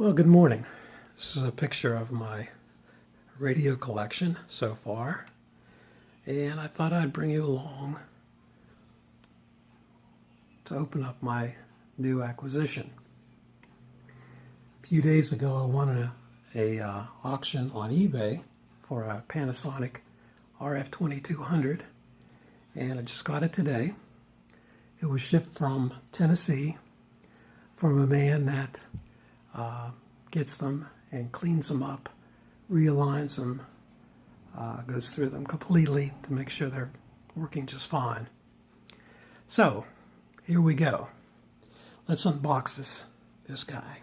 Well, good morning. This is a picture of my radio collection so far, and I thought I'd bring you along to open up my new acquisition. A few days ago, I won a auction on eBay for a Panasonic RF 2200, and I just got it today. It was shipped from Tennessee from a man that gets them and cleans them up, realigns them, goes through them completely to make sure they're working just fine. So, here we go. Let's unbox this guy.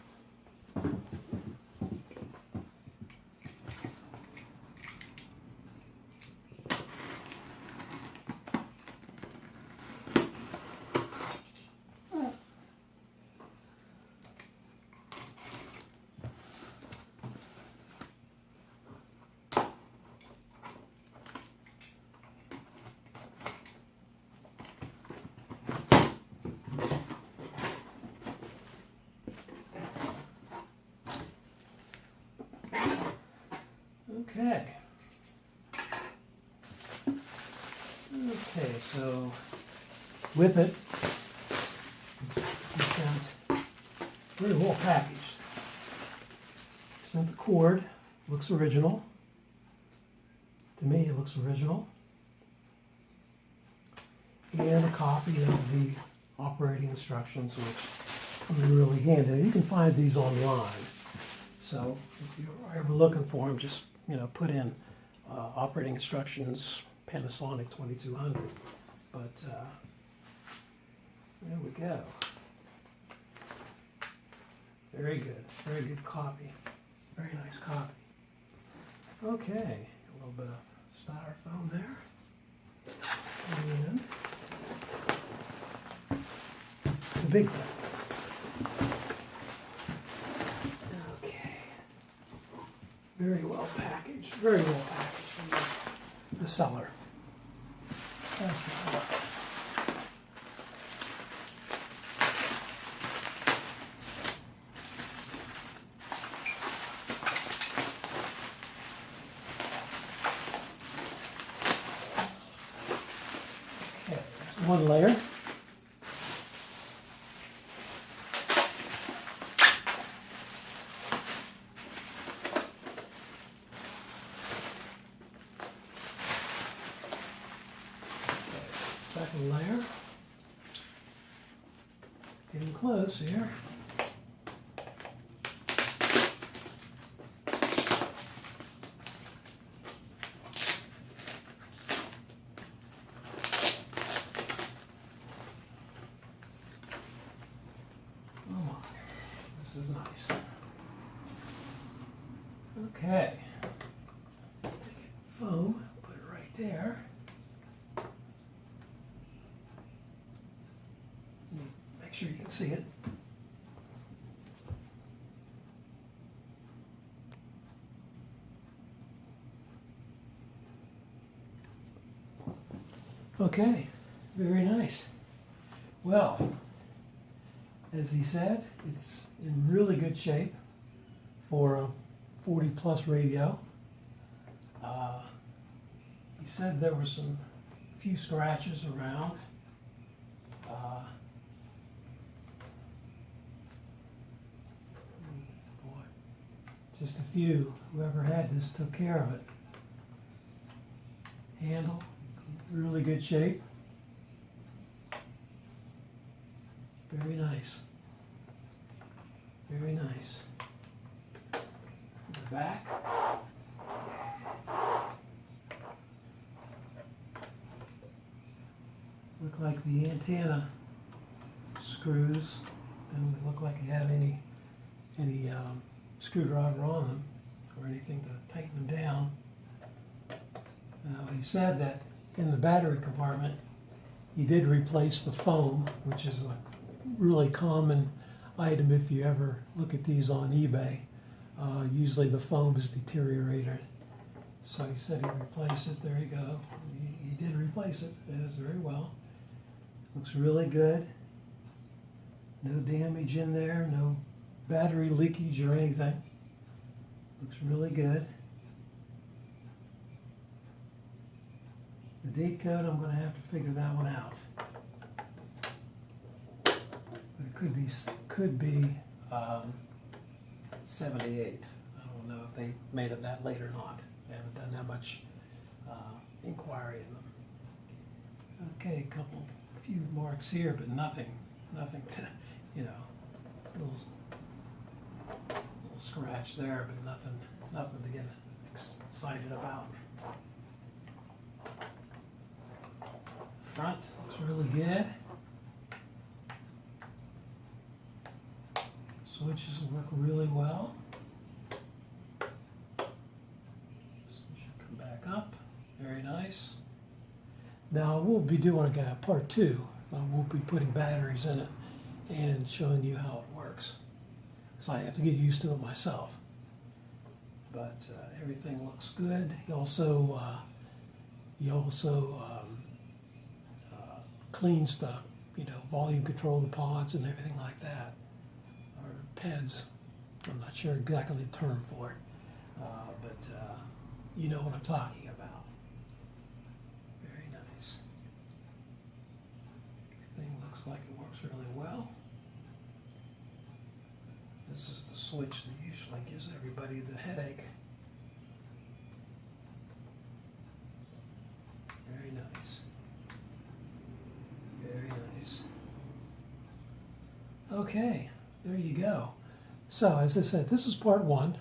Okay, so with it, he sent very well packaged. He sent the cord, looks original. To me, it looks original. And a copy of the operating instructions, which come in really handy. You can find these online. So if you're ever looking for them, just put in operating instructions Panasonic 2200. But there we go. Very good copy. Very nice copy. Okay, a little bit of styrofoam there. And the big thing. Okay. Very well packaged from the seller. That's the one. Okay, there's one layer. Second layer. Getting close here. Oh my, this is nice. Okay. Take foam, put it right there. Make sure you can see it. Okay, very nice. Well, as he said, it's in really good shape for a 40 plus radio. He said there were some few scratches around. Just a few. Whoever had this took care of it. Handle, really good shape. Very nice. Very nice. The back. Look like the antenna screws don't look like they have any screwdriver on them or anything to tighten them down. Now, he said that in the battery compartment he did replace the foam, which is a really common item if you ever look at these on eBay. Usually the foam is deteriorated. So he said he replaced it. There you go. He did replace it. It is very well. Looks really good. No damage in there, no battery leakage or anything. Looks really good. The date code, I'm going to have to figure that one out. But it could be 78. I don't know if they made it that late or not. I haven't done that much inquiry in them. Okay, a few marks here, but nothing to, you know, little scratch there, but nothing to get excited about. Front looks really good. Switches work really well. Switch should come back up. Very nice. Now we'll be doing a part 2. We'll be putting batteries in it and showing you how it works. So I have to get used to it myself. But everything looks good. He also cleans the, volume control of the pods and everything like that, or PEDs. I'm not sure exactly the term for it, but you know what I'm talking about. Very nice. Everything looks like it works really well. This is the switch that usually gives everybody the headache. Very nice. Very nice. Okay, there you go. So, as I said, this is part 1.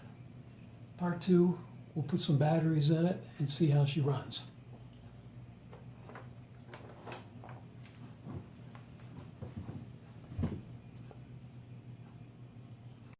Part 2, we'll put some batteries in it and see how she runs.